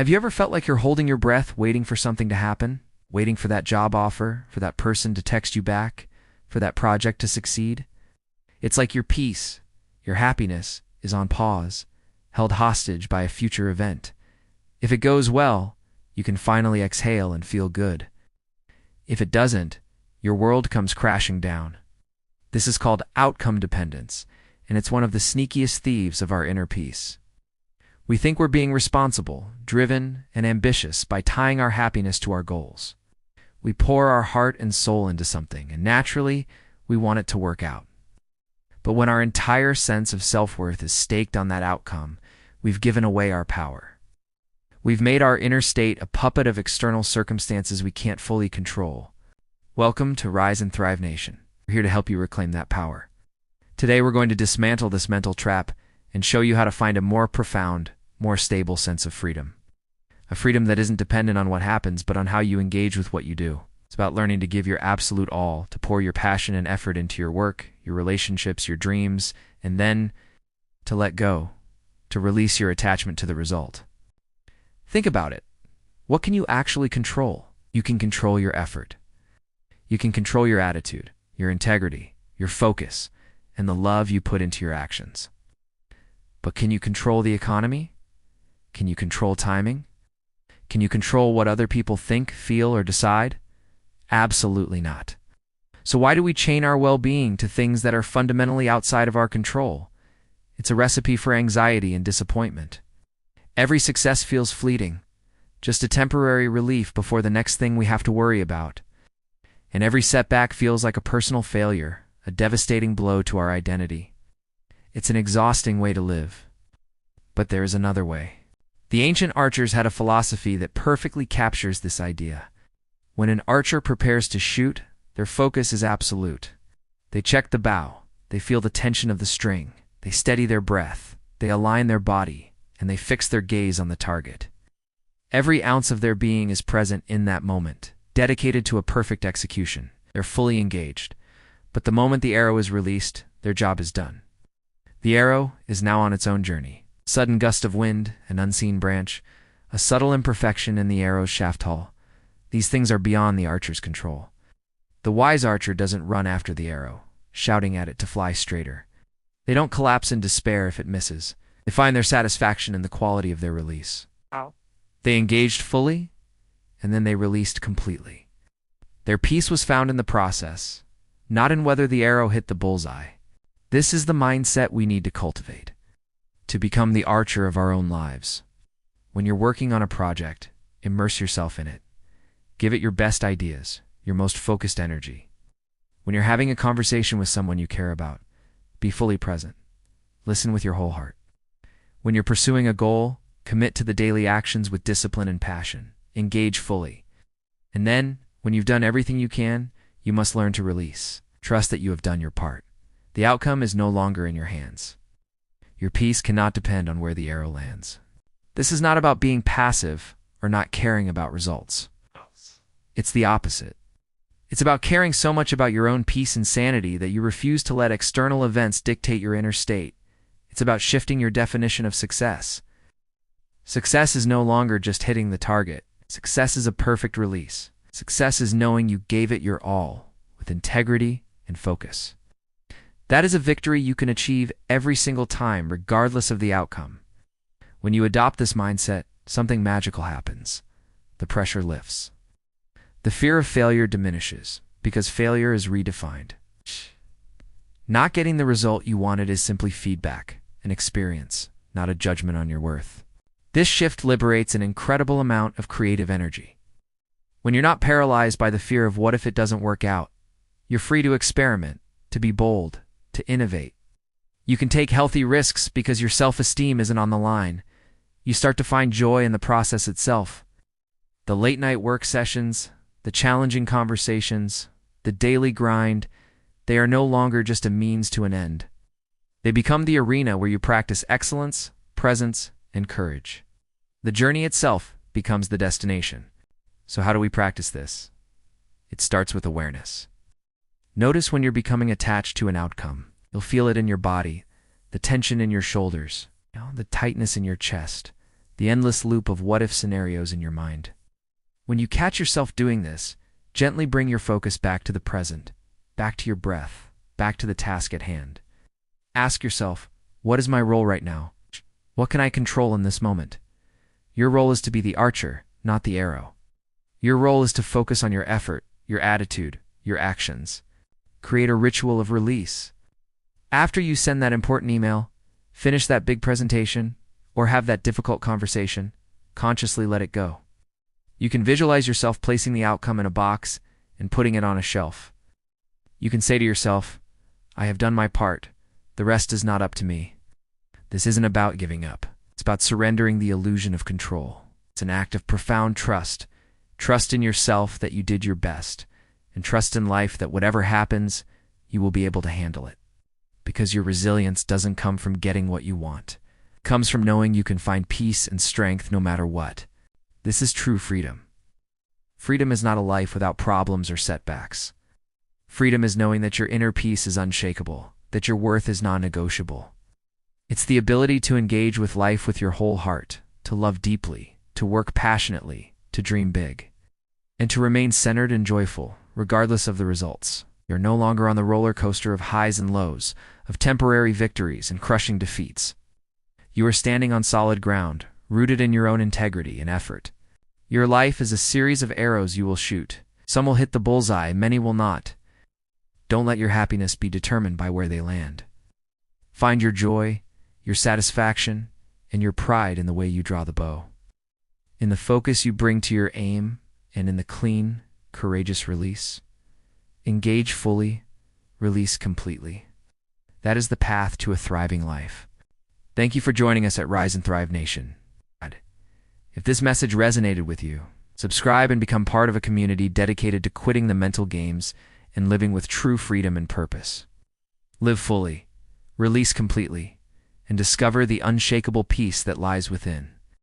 Have you ever felt like you're holding your breath, waiting for something to happen? Waiting for that job offer, for that person to text you back, for that project to succeed? It's like your peace, your happiness, is on pause, held hostage by a future event. If it goes well, you can finally exhale and feel good. If it doesn't, your world comes crashing down. This is called outcome dependence, and it's one of the sneakiest thieves of our inner peace. We think we're being responsible, driven, and ambitious by tying our happiness to our goals. We pour our heart and soul into something, and naturally, we want it to work out. But when our entire sense of self-worth is staked on that outcome, we've given away our power. We've made our inner state a puppet of external circumstances we can't fully control. Welcome to Rise and Thrive Nation. We're here to help you reclaim that power. Today we're going to dismantle this mental trap and show you how to find a more profound, more stable sense of freedom. A freedom that isn't dependent on what happens, but on how you engage with what you do. It's about learning to give your absolute all, to pour your passion and effort into your work, your relationships, your dreams, and then to let go, to release your attachment to the result. Think about it. What can you actually control? You can control your effort. You can control your attitude, your integrity, your focus, and the love you put into your actions. But can you control the economy? Can you control timing? Can you control what other people think, feel, or decide? Absolutely not. So why do we chain our well-being to things that are fundamentally outside of our control? It's a recipe for anxiety and disappointment. Every success feels fleeting, just a temporary relief before the next thing we have to worry about. And every setback feels like a personal failure, a devastating blow to our identity. It's an exhausting way to live. But there is another way. The ancient archers had a philosophy that perfectly captures this idea. When an archer prepares to shoot, their focus is absolute. They check the bow, they feel the tension of the string, they steady their breath, they align their body, and they fix their gaze on the target. Every ounce of their being is present in that moment, dedicated to a perfect execution. They're fully engaged. But the moment the arrow is released, their job is done. The arrow is now on its own journey. Sudden gust of wind, an unseen branch, a subtle imperfection in the arrow's shaft hull. These things are beyond the archer's control. The wise archer doesn't run after the arrow, shouting at it to fly straighter. They don't collapse in despair if it misses. They find their satisfaction in the quality of their release. Wow. They engaged fully, and then they released completely. Their peace was found in the process, not in whether the arrow hit the bullseye. This is the mindset we need to cultivate, to become the archer of our own lives. When you're working on a project, immerse yourself in it. Give it your best ideas, your most focused energy. When you're having a conversation with someone you care about, be fully present. Listen with your whole heart. When you're pursuing a goal, commit to the daily actions with discipline and passion. Engage fully. And then, when you've done everything you can, you must learn to release. Trust that you have done your part. The outcome is no longer in your hands. Your peace cannot depend on where the arrow lands. This is not about being passive or not caring about results. It's the opposite. It's about caring so much about your own peace and sanity that you refuse to let external events dictate your inner state. It's about shifting your definition of success. Success is no longer just hitting the target. Success is a perfect release. Success is knowing you gave it your all, with integrity and focus. That is a victory you can achieve every single time, regardless of the outcome. When you adopt this mindset, something magical happens. The pressure lifts. The fear of failure diminishes, because failure is redefined. Not getting the result you wanted is simply feedback, an experience, not a judgment on your worth. This shift liberates an incredible amount of creative energy. When you're not paralyzed by the fear of what if it doesn't work out, you're free to experiment, to be bold, to innovate. You can take healthy risks because your self-esteem isn't on the line. You start to find joy in the process itself. The late-night work sessions, the challenging conversations, the daily grind, they are no longer just a means to an end. They become the arena where you practice excellence, presence, and courage. The journey itself becomes the destination. So how do we practice this? It starts with awareness. Notice when you're becoming attached to an outcome. You'll feel it in your body, the tension in your shoulders, the tightness in your chest, the endless loop of what-if scenarios in your mind. When you catch yourself doing this, gently bring your focus back to the present, back to your breath, back to the task at hand. Ask yourself, what is my role right now? What can I control in this moment? Your role is to be the archer, not the arrow. Your role is to focus on your effort, your attitude, your actions. Create a ritual of release. After you send that important email, finish that big presentation, or have that difficult conversation, consciously let it go. You can visualize yourself placing the outcome in a box and putting it on a shelf. You can say to yourself, I have done my part. The rest is not up to me. This isn't about giving up. It's about surrendering the illusion of control. It's an act of profound trust. Trust in yourself that you did your best, and trust in life that whatever happens, you will be able to handle it. Because your resilience doesn't come from getting what you want. It comes from knowing you can find peace and strength no matter what. This is true freedom. Freedom is not a life without problems or setbacks. Freedom is knowing that your inner peace is unshakable, that your worth is non-negotiable. It's the ability to engage with life with your whole heart, to love deeply, to work passionately, to dream big, and to remain centered and joyful, regardless of the results. You're no longer on the roller coaster of highs and lows, of temporary victories and crushing defeats. You are standing on solid ground, rooted in your own integrity and effort. Your life is a series of arrows you will shoot. Some will hit the bullseye, many will not. Don't let your happiness be determined by where they land. Find your joy, your satisfaction, and your pride in the way you draw the bow. In the focus you bring to your aim, and in the clean, courageous release. Engage fully, release completely. That is the path to a thriving life. Thank you for joining us at Rise and Thrive Nation. If this message resonated with you, subscribe and become part of a community dedicated to quitting the mental games and living with true freedom and purpose. Live fully, release completely, and discover the unshakable peace that lies within.